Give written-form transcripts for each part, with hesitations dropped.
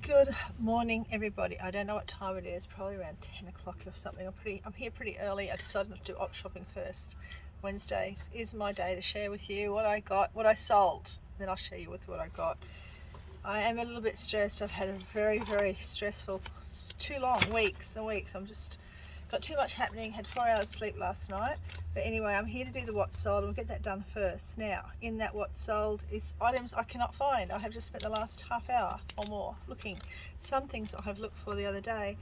Good morning, everybody. I don't know what time it is, probably around 10 o'clock or something. I'm here pretty early. I decided not to do op shopping first. Wednesdays is my day to share with you what I got, what I sold. Then I'll share you with what I got. I am a little bit stressed. I've had a very stressful, too long weeks and weeks. I'm just got too much happening. Had 4 hours sleep last night. But anyway, I'm here to do the what sold. We'll get that done first. Now, in that what sold is items I cannot find. I have just spent the last half hour or more looking. Some things I have looked for the other day.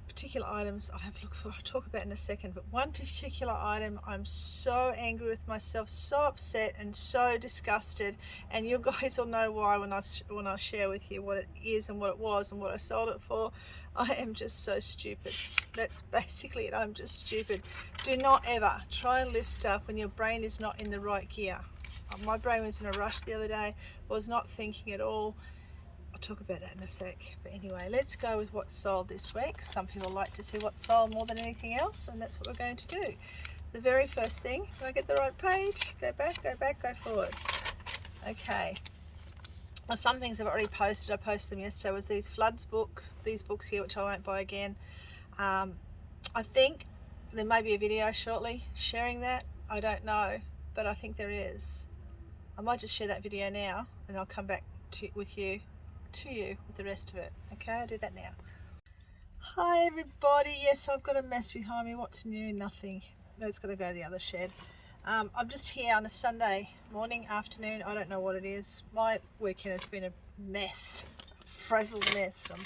Particular items I have looked for, I'll talk about in a second, but one particular item I'm so angry with myself, so upset and so disgusted, and you guys will know why when I share with you what it is and what it was and what I sold it for. I am just so stupid. That's basically it. I'm just stupid. Do not ever try and list stuff when your brain is not in the right gear. My brain was in a rush the other day, was not thinking at all. I'll talk about that in a sec. But anyway, let's go with what sold this week. Some people like to see what sold more than anything else, and that's what we're going to do. The very first thing, when I get the right page, go back, go forward. Okay. Well, some things I've already posted. I posted them yesterday. Was these these books here, which I won't buy again. I think there may be a video shortly sharing that. I don't know, but I think there is. I might just share that video now, and I'll come back to you with the rest of it. Okay, I'll do that now. Hi everybody. Yes, I've got a mess behind me. What's new? Nothing. That's got to go to the other shed. I'm just here on a Sunday morning, afternoon. I don't know what it is. My weekend has been a mess, frazzled mess. I'm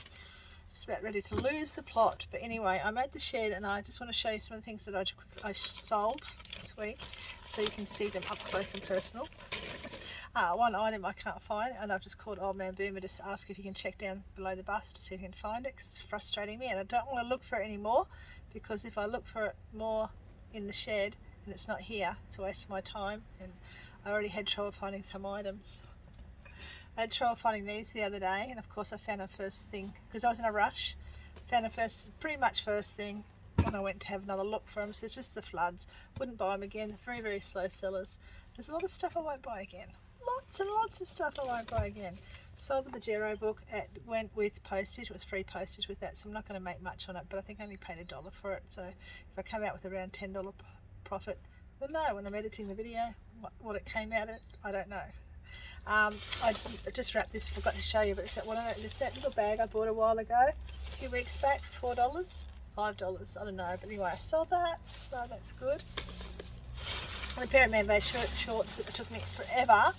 just about ready to lose the plot. But anyway, I'm at the shed and I just want to show you some of the things that I sold this week, so you can see them up close and personal. One item I can't find, and I've just called Old Man Boomer to ask if you can check down below the bus to see if you can find it, because it's frustrating me and I don't want to look for it anymore, because if I look for it more in the shed and it's not here, it's a waste of my time. And I already had trouble finding some items. I had trouble finding these the other day, and of course I found them first thing because I was in a rush. Found them pretty much first thing when I went to have another look for them. So it's just the floods. Wouldn't buy them again. Very slow sellers. There's a lot of stuff I won't buy again. Lots and lots of stuff I won't buy again. Sold the Bajero book. It went with postage. It was free postage with that, so I'm not going to make much on it, but I think I only paid $1 for it. So if I come out with around $10 profit, we'll know when I'm editing the video what it came out at. I don't know. I just wrapped this, forgot to show you, but it's that little bag I bought a while ago, a few weeks back, for $4, $5, I don't know, but anyway, I sold that, so that's good. And a pair of Man-Made shorts that took me forever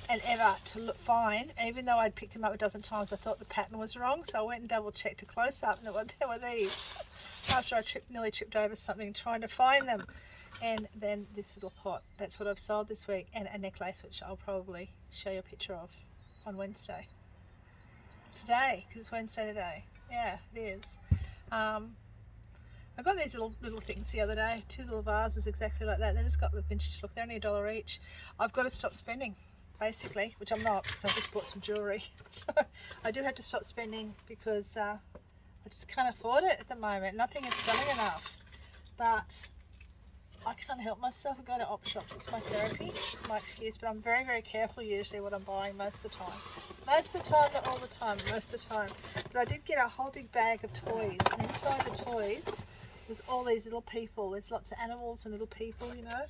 and ever to find. Even though I'd picked them up a dozen times, I thought the pattern was wrong, so I went and double checked a close up, and there were these. After I nearly tripped over something trying to find them. And then this little pot, that's what I've sold this week, and a necklace, which I'll probably show you a picture of on Wednesday. Today, because it's Wednesday today. Yeah, it is. I got these little things the other day, 2 little vases exactly like that. They just got the vintage look. They're only $1 each. I've got to stop spending, basically, which I'm not, because I just bought some jewellery. I do have to stop spending because I just can't afford it at the moment. Nothing is selling enough. But I can't help myself. I go to op shops. It's my therapy. It's my excuse. But I'm very careful usually what I'm buying most of the time. Most of the time, not all the time, most of the time. But I did get a whole big bag of toys. And inside the toys was all these little people. There's lots of animals and little people, you know.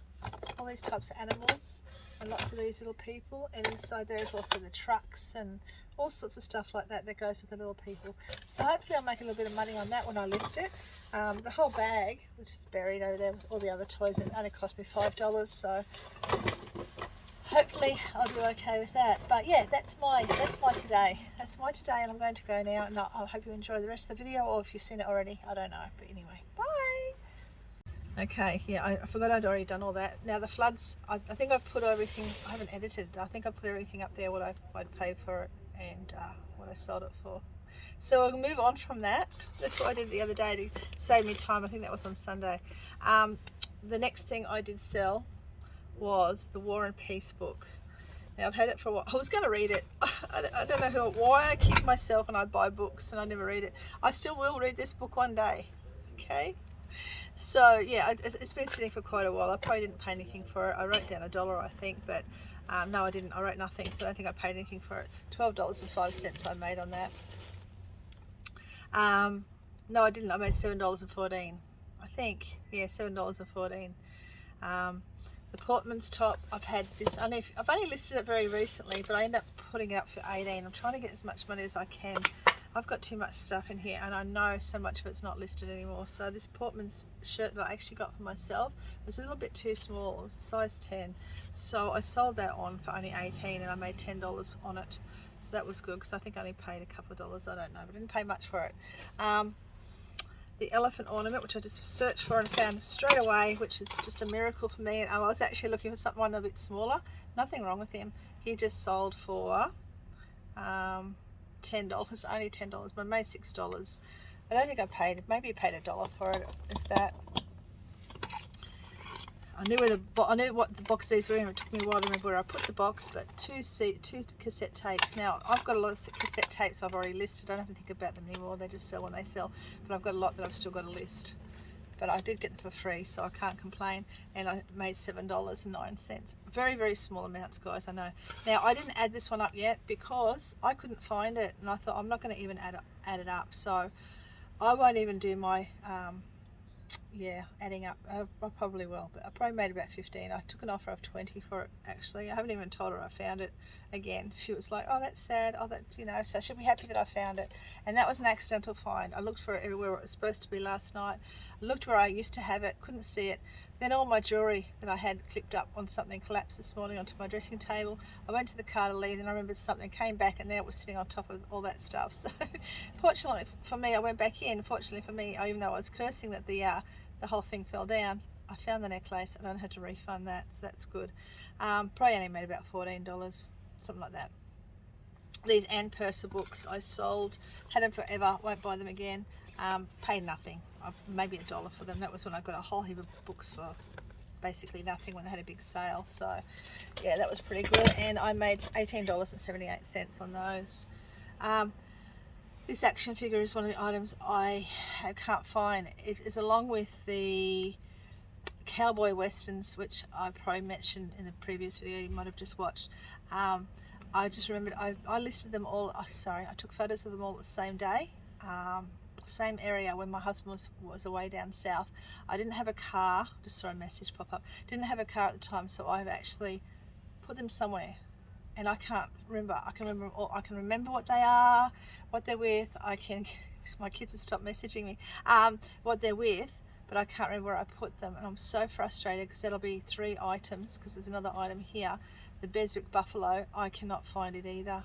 All these types of animals and lots of these little people. And inside there is also the trucks and all sorts of stuff like that that goes with the little people. So hopefully I'll make a little bit of money on that when I list it. The whole bag, which is buried over there with all the other toys, it only cost me $5, so hopefully I'll do okay with that. But yeah, that's my today. That's my today, and I'm going to go now, and I hope you enjoy the rest of the video, or if you've seen it already, I don't know. But anyway, bye. Okay, yeah, I forgot I'd already done all that. Now the floods, I think I've put everything, I haven't edited, I think I put everything up there, what I'd paid for it and what I sold it for. So I'll move on from that. That's what I did the other day to save me time. I think that was on Sunday. The next thing I did sell was the War and Peace book. Now I've had it for a while. I was going to read it. I don't know why I kick myself and I buy books and I never read it. I still will read this book one day. Okay. So yeah, it's been sitting for quite a while. I probably didn't pay anything for it. I wrote down $1, I think, but No, I didn't. I wrote nothing because I don't think I paid anything for it. $12.05 I made on that. No, I didn't. I made $7.14. I think. Yeah, $7.14. The Portman's top, I've had this. I've only listed it very recently, but I end up putting it up for $18. I'm trying to get as much money as I can. I've got too much stuff in here, and I know so much of it's not listed anymore. So this Portman's shirt that I actually got for myself was a little bit too small. It was a size 10. So I sold that on for only $18, and I made $10 on it. So that was good, because I think I only paid a couple of dollars. I don't know, but I didn't pay much for it. The elephant ornament, which I just searched for and found straight away, which is just a miracle for me. And I was actually looking for one a bit smaller. Nothing wrong with him. He just sold for $10, only $10, but I made $6. I don't think I paid, maybe I paid $1 for it, if that. I knew what the box these were in. It took me a while to remember where I put the box, but two cassette tapes. Now, I've got a lot of cassette tapes I've already listed. I don't have to think about them anymore. They just sell when they sell. But I've got a lot that I've still got to list. But I did get them for free, so I can't complain. And I made $7.09. Very, very small amounts, guys, I know. Now, I didn't add this one up yet because I couldn't find it. And I thought, I'm not going to even add it up. So I won't even do my... adding up. I probably will, but I probably made about 15. I took an offer of 20 for it, actually. I haven't even told her I found it again. She was like, oh, that's sad. Oh, that's, so she'll be happy that I found it. And that was an accidental find. I looked for it everywhere it was supposed to be last night. I looked where I used to have it, couldn't see it. Then all my jewellery that I had clipped up on something collapsed this morning onto my dressing table. I went to the car to leave, and I remembered something, came back, and there it was sitting on top of all that stuff. So fortunately for me, I went back in. Fortunately for me, even though I was cursing that the whole thing fell down, I found the necklace. I don't have to refund that, so that's good. Probably only made about $14, something like that. These Ann Purser books I sold, had them forever, won't buy them again. Paid nothing, maybe $1 for them. That was when I got a whole heap of books for basically nothing when they had a big sale. So yeah, that was pretty good, and I made $18.78 on those. This action figure is one of the items I can't find. It is along with the cowboy westerns, which I probably mentioned in the previous video you might have just watched. I just remembered I listed them all. I took photos of them all the same day, same area when my husband was away down south. I didn't have a car. Just saw a message pop up. Didn't have a car at the time, so I've actually put them somewhere. And I can't remember. I can remember what they are, what they're with. My kids have stopped messaging me. What they're with, but I can't remember where I put them, and I'm so frustrated because that'll be 3 items. Because there's another item here, the Beswick buffalo. I cannot find it either.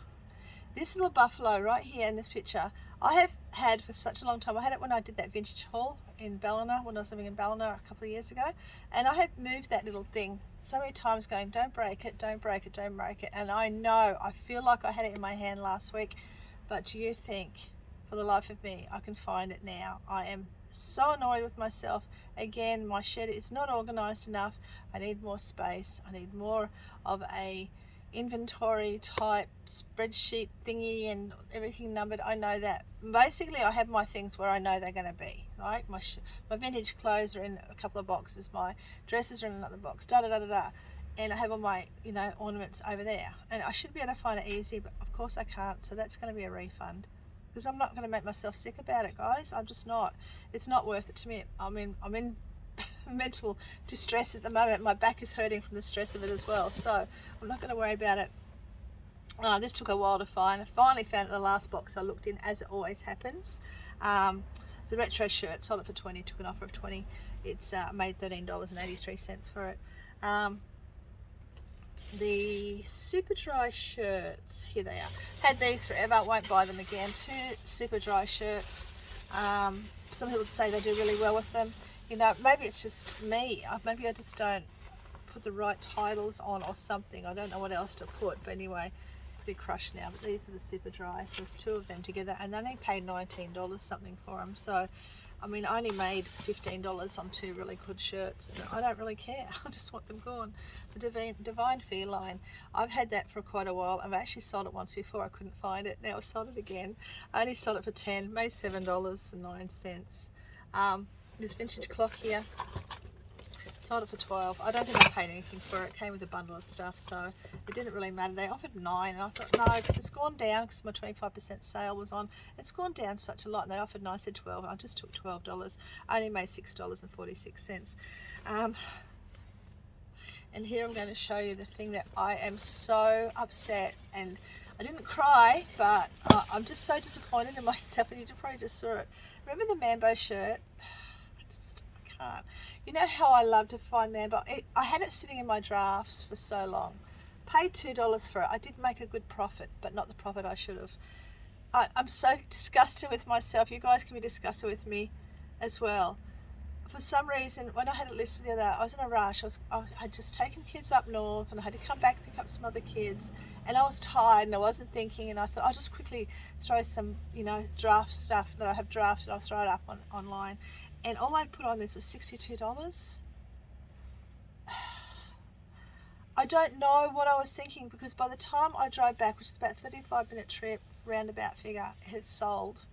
This little buffalo right here in this picture, I have had for such a long time. I had it when I did that vintage haul in Ballina, when I was living in Ballina a couple of years ago, and I had moved that little thing so many times going, don't break it, don't break it, don't break it. And I feel like I had it in my hand last week, but do you think for the life of me I can find it now? I am so annoyed with myself. Again, my shed is not organized enough. I need more space. I need more of a inventory type spreadsheet thingy and everything numbered. I know that. Basically, I have my things where I know they're going to be. Right? My vintage clothes are in a couple of boxes. My dresses are in another box. And I have all my ornaments over there. And I should be able to find it easy, but of course I can't. So that's going to be a refund. Because I'm not going to make myself sick about it, guys. I'm just not. It's not worth it to me. I'm in mental distress at the moment. My back is hurting from the stress of it as well. So I'm not going to worry about it. This took a while to find. I finally found it in the last box I looked in, as it always happens. It's a retro shirt. Sold it for 20. Took an offer of 20. It's made $13.83 for it. The super dry shirts, here they are. Had these forever, won't buy them again. 2 super dry shirts. Some people say they do really well with them. Maybe it's just me. Maybe I just don't put the right titles on or something. I don't know what else to put, but anyway, pretty crushed now. But these are the super dry. So there's 2 of them together, and they only paid $19 something for them. So I only made $15 on 2 really good shirts, and I don't really care. I just want them gone. The Divine Feline, I've had that for quite a while. I've actually sold it once before. I couldn't find it. Now I sold it again. I only sold it for 10, made $7.09. This vintage clock here, sold it for 12. I don't think I paid anything for it. It came with a bundle of stuff, so it didn't really matter. They offered 9, and I thought, no, because it's gone down, because my 25% sale was on. It's gone down such a lot, and they offered 9. I said 12, and I just took $12. I only made $6.46. And here I'm going to show you the thing that I am so upset, and I didn't cry, but I'm just so disappointed in myself, and you probably just saw it. Remember the Mambo shirt? I can't. You know how I love to find Mambo? I had it sitting in my drafts for so long. Paid $2 for it. I did make a good profit, but not the profit I should have. I'm so disgusted with myself. You guys can be disgusted with me as well. For some reason, when I had it listed the other day, I was in a rush. I had just taken kids up north, and I had to come back and pick up some other kids, and I was tired and I wasn't thinking, and I thought I'll just quickly throw some, draft stuff that I have drafted. I'll throw it up online, and all I put on this was $62. I don't know what I was thinking, because by the time I drove back, which is about a 35-minute trip, roundabout figure, it had sold.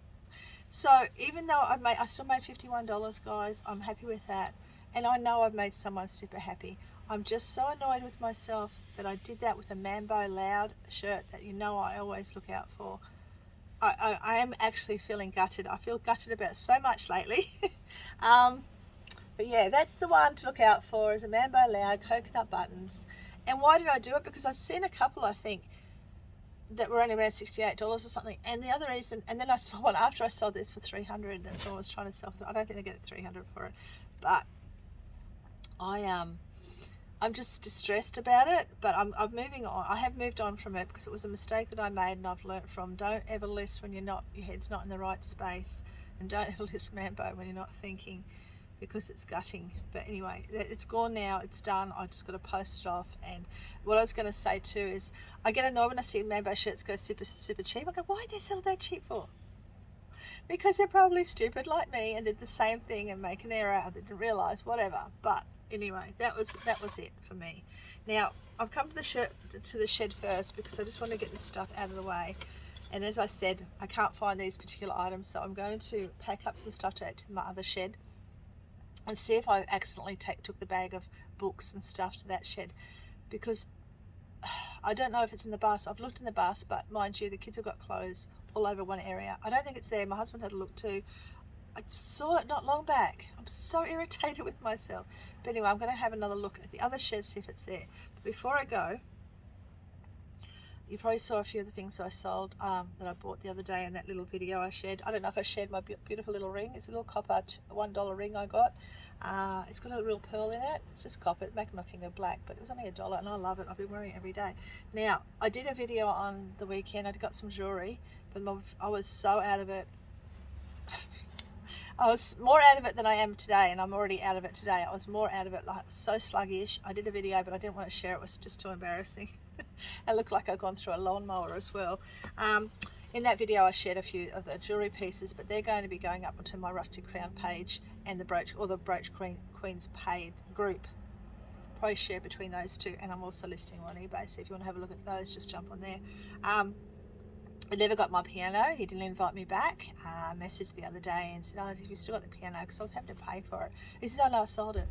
So even though I still made $51, guys, I'm happy with that. And I know I've made someone super happy. I'm just so annoyed with myself that I did that with a Mambo Loud shirt that I always look out for. I am actually feeling gutted. I feel gutted about so much lately. But yeah, that's the one to look out for, is a Mambo Loud coconut buttons. And why did I do it? Because I've seen a couple, I think, that were only around $68 or something, and the other reason, and then I saw one after I sold this for $300, and so I was trying to sell. I don't think they get $300 for it, but I'm just distressed about it. But I'm moving on. I have moved on from it, because it was a mistake that I made, and I've learnt from. Don't ever list when your head's not in the right space, and don't ever list Mambo when you're not thinking, because it's gutting. But anyway, it's gone now, it's done. I just got to post it off. And what I was going to say too is, I get annoyed when I see Mambo shirts go super cheap. I go, why did they sell that cheap for? Because they're probably stupid like me and did the same thing and make an error and didn't realise, whatever. But anyway, that was it for me. Now I've come to the shed first, because I just want to get this stuff out of the way. And as I said, I can't find these particular items, so I'm going to pack up some stuff to add to my other shed, and see if I accidentally took the bag of books and stuff to that shed, because I don't know if it's in the bus. I've looked in the bus, but mind you, the kids have got clothes all over one area. I don't think it's there. My husband had a look too. I saw it not long back. I'm so irritated with myself. But anyway, I'm going to have another look at the other shed, see if it's there. But before I go, you probably saw a few of the things I sold that I bought the other day in that little video I shared. I don't know if I shared my beautiful little ring. It's a little copper $1 ring I got. It's got a real pearl in it. It's just copper. It's making my finger black, but it was only $1, and I love it. I've been wearing it every day. Now, I did a video on the weekend. I got some jewellery, but I was so out of it. I was more out of it than I am today, and I'm already out of it today. I was more out of it, like so sluggish. I did a video, but I didn't want to share it. It was just too embarrassing. I looked like I'd gone through a lawnmower as well. In that video, I shared a few of the jewellery pieces, but they're going to be going up onto my Rusty Crown page and the Brooch Queen's paid group. Probably share between those two, and I'm also listing on eBay. So if you want to have a look at those, just jump on there. I never got my piano. He didn't invite me back. I messaged the other day and said, "Oh, have you still got the piano?" Because I was having to pay for it. He said, "Oh no, I sold it."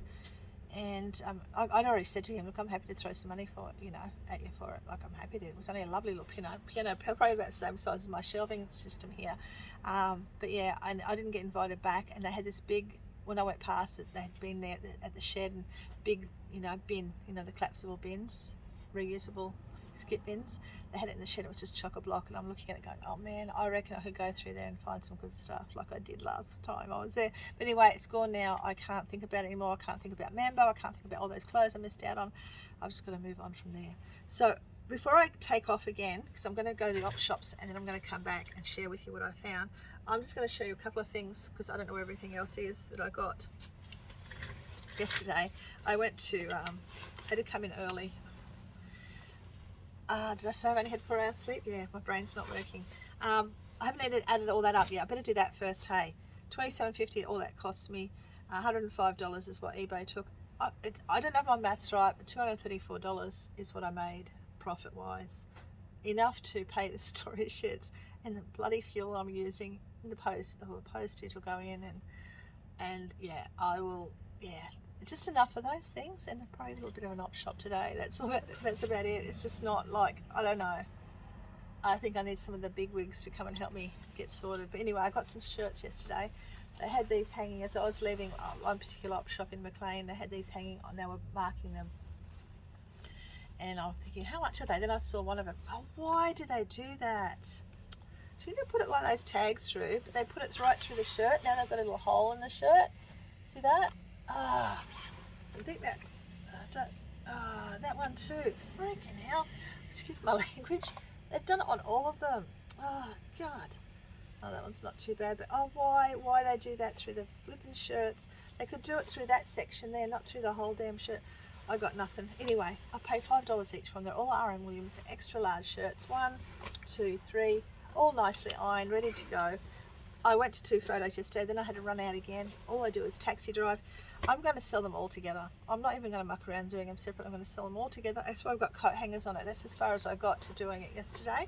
And I'd already said to him, "Look, I'm happy to throw some money for it, at you for it. Like, I'm happy to." It was only a lovely little piano, probably about the same size as my shelving system here. But yeah, I didn't get invited back. And they had this big, when I went past it, they had been there at the shed, and big, bin, the collapsible bins, reusable skip bins. They had it in the shed. It was just chock-a-block, and I'm looking at it going, oh man, I reckon I could go through there and find some good stuff like I did last time I was there. But anyway, it's gone now. I can't think about it anymore. I can't think about Mambo. I can't think about all those clothes I missed out on. I've just got to move on from there. So before I take off again, because I'm going to go to the op shops and then I'm going to come back and share with you what I found, I'm just going to show you a couple of things, because I don't know where everything else is that I got yesterday. I went to, had to come in early. Did I say I've only had 4 hours sleep? Yeah, my brain's not working. I haven't added all that up yet. I better do that first, hey. $27.50, all that cost me. $105 is what eBay took. I don't know if my math's right, but $234 is what I made profit-wise. Enough to pay the storage sheds and the bloody fuel I'm using, and the postage will go in, and yeah, I will, yeah. just enough of those things, and probably a little bit of an op shop today. That's about it. It's just not like, I don't know. I think I need some of the big wigs to come and help me get sorted. But anyway, I got some shirts yesterday. They had these hanging as I was leaving one particular op shop in McLean. They had these hanging on. They were marking them. And I was thinking, how much are they? Then I saw one of them. Oh, why do they do that? She didn't put it one of those tags through, but they put it right through the shirt. Now they've got a little hole in the shirt. See that? I think that, that one too. Freaking hell. Excuse my language. They've done it on all of them. Oh, God. Oh, that one's not too bad, but why they do that through the flipping shirts? They could do it through that section there, not through the whole damn shirt. I got nothing. Anyway, I pay $5 each from them. They're all R.M. Williams, extra large shirts. 1, 2, 3, all nicely ironed, ready to go. I went to 2 photos yesterday, then I had to run out again. All I do is taxi drive. I'm going to sell them all together. I'm not even going to muck around doing them separate. I'm going to sell them all together. That's why I've got coat hangers on it. That's as far as I got to doing it yesterday.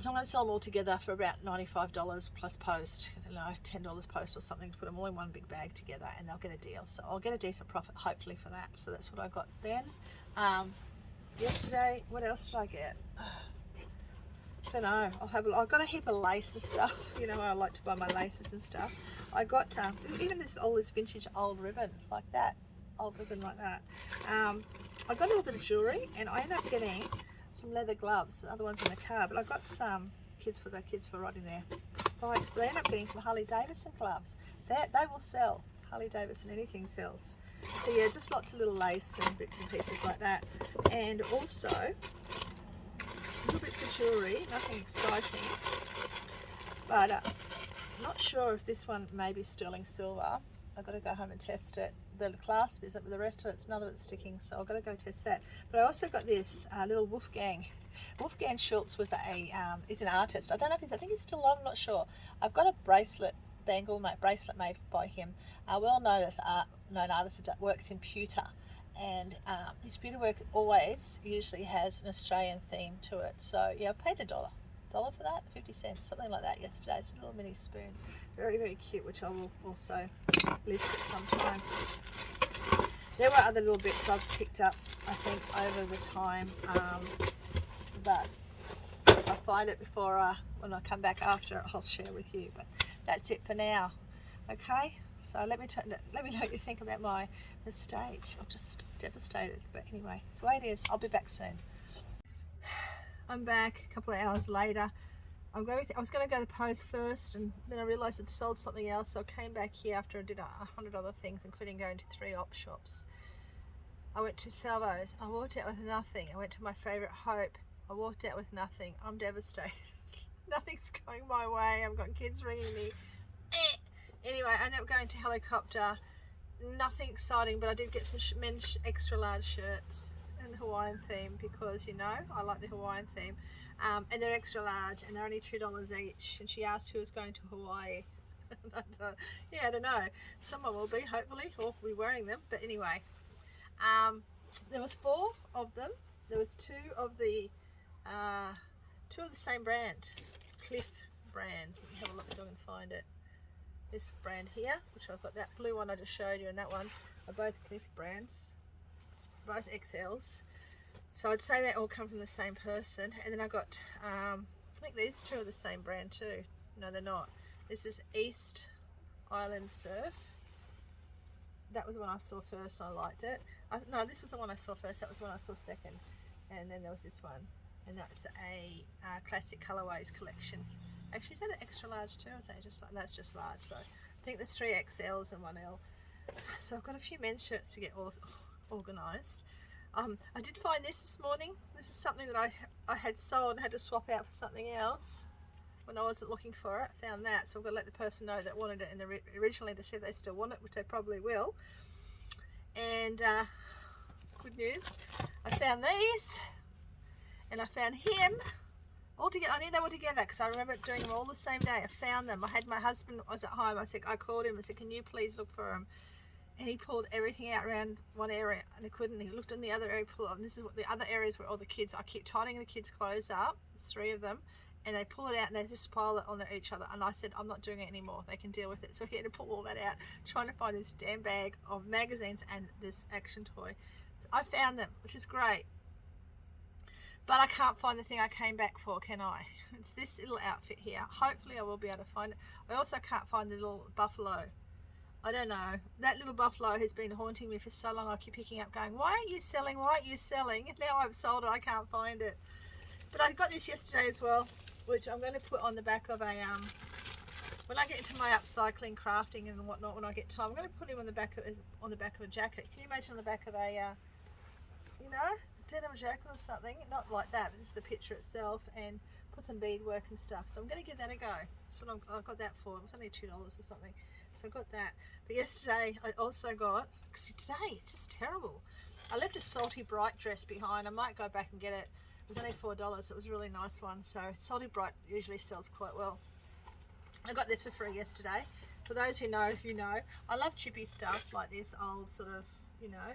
So I'm going to sell them all together for about $95 plus post, $10 post or something, to put them all in one big bag together, and they'll get a deal. So I'll get a decent profit hopefully for that. So that's what I got then. Yesterday, what else did I get? I don't know. I've got a heap of lace and stuff. You know, I like to buy my laces and stuff. I got even this vintage old ribbon like that. I got a little bit of jewellery, and I ended up getting some leather gloves, the other ones in the car, but I got some kids for riding their bikes, but I ended up getting some Harley Davidson gloves. They will sell. Harley Davidson, anything sells. So yeah, just lots of little lace and bits and pieces like that, and also little bits of jewellery, nothing exciting, but not sure if this one may be sterling silver. I've got to go home and test it. The clasp isn't, but the rest of it's, none of it's sticking, so I've got to go test that. But I also got this little Wolfgang Schultz was is an artist. I don't know if I think he's still alive, I'm not sure. I've got a bracelet made by him, a well-known artist that works in pewter, and his pewter work usually has an Australian theme to it. So yeah, I paid $1 for that, 50 cents, something like that yesterday. It's a little mini spoon, very, very cute, which I will also list at some time. There were other little bits I've picked up, I think, over the time, but if I find it before when I come back after, I'll share with you. But that's it for now. Okay, so let me know what you think about my mistake. I'm just devastated, but anyway, it's the way it is. I'll be back soon. I'm back a couple of hours later. I was going to go to the post first, and then I realised I'd sold something else, so I came back here after I did 100 other things, including going to 3 op shops. I went to Salvo's. I walked out with nothing. I went to my favourite Hope. I walked out with nothing. I'm devastated. Nothing's going my way. I've got kids ringing me. Anyway, I ended up going to Helicopter. Nothing exciting, but I did get some men's extra large shirts and Hawaiian theme, because you know I like the Hawaiian theme, and they're extra large and they're only $2 each. And she asked who was going to Hawaii. Yeah, I don't know. Someone will be, hopefully, or be wearing them. But anyway, there was 4 of them. There was 2 of the same brand, Cliff brand. Let me have a look so I can find it. This brand here, which I've got, that blue one I just showed you, and that one are both Cliff brands, both XLs. So I'd say they all come from the same person. And then I got, I think these 2 are the same brand too. No, they're not. This is East Island Surf. That was the one I saw first and I liked it. No, this was the one I saw first. That was the one I saw second. And then there was this one. And that's a classic colorways collection. Actually, is that an extra large too? Or is that just like, that's just large. So I think there's 3 XLs and 1 L. So I've got a few men's shirts to get organised. I did find this morning. This is something that I had sold and had to swap out for something else when I wasn't looking for it. Found that, so I've got to let the person know that wanted it originally to see if they still want it, which they probably will. And good news, I found these, and I found him. All together. I knew they were together because I remember doing them all the same day. I found them. I had my husband, I was at home. I called him. I said, "Can you please look for them?" And he pulled everything out around one area, and he couldn't. He looked in the other area, pulled up. And this is what the other areas where all the kids. I keep tightening the kids' clothes up, 3 of them, and they pull it out and they just pile it on each other. And I said, I'm not doing it anymore. They can deal with it. So he had to pull all that out, trying to find this damn bag of magazines and this action toy. I found them, which is great. But I can't find the thing I came back for, can I? It's this little outfit here. Hopefully I will be able to find it. I also can't find the little buffalo. I don't know. That little buffalo has been haunting me for so long. I keep picking up going, why aren't you selling? Why aren't you selling? Now I've sold it. I can't find it. But I got this yesterday as well, which I'm going to put on the back of a, when I get into my upcycling, crafting and whatnot, when I get time, I'm going to put him on the back of a jacket. Can you imagine on the back of a, you know, denim jacket or something? Not like that, but this is the picture itself, and put some beadwork and stuff. So I'm going to give that a go. That's what I got that for. It was only $2 or something. So I got that. But yesterday I also got, because today it's just terrible. I left a Salty Bright dress behind. I might go back and get it. It was only $4. It was a really nice one. So Salty Bright usually sells quite well. I got this for free yesterday. For those who know, you know. I love chippy stuff like this old sort of, you know.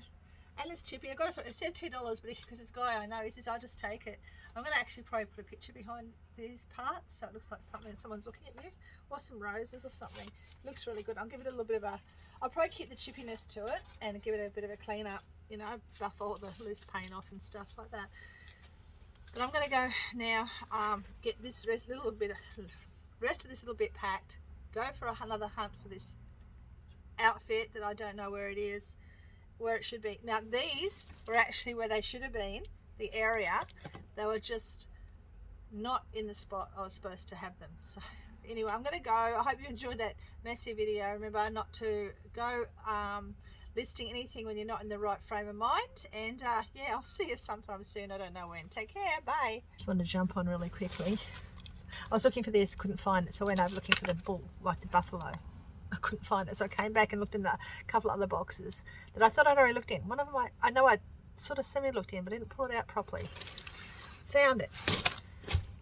And it's chippy. I got it for, it says $2, but because this guy I know, he says I'll just take it. I'm going to actually probably put a picture behind these parts so it looks like something, someone's looking at you, or some roses or something. It looks really good. I'll give it a little bit of a, I'll probably keep the chippiness to it and give it a bit of a clean up, you know, buff all the loose paint off and stuff like that. But I'm going to go now, get this rest of this little bit packed, go for another hunt for this outfit that I don't know where it is, where it should be. Now these were actually where they should have been, the area. They were just not in the spot I was supposed to have them. So anyway, I'm going to go. I hope you enjoyed that messy video. Remember not to go listing anything when you're not in the right frame of mind. And yeah, I'll see you sometime soon. I don't know when. Take care. Bye. Just want to jump on really quickly. I was looking for this, couldn't find it, so I went over looking for the bull, like the buffalo. I couldn't find it, so I came back and looked in a couple of other boxes that I thought I'd already looked in. One of them I know I sort of semi-looked in, but didn't pull it out properly. Found it.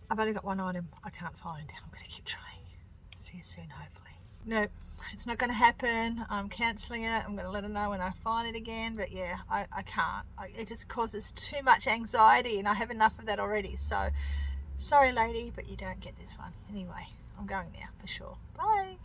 I've only got one item I can't find. I'm going to keep trying. See you soon, hopefully. No, it's not going to happen. I'm cancelling it. I'm going to let her know when I find it again, but yeah, I can't. It just causes too much anxiety, and I have enough of that already. So, sorry lady, but you don't get this one. Anyway, I'm going now for sure. Bye.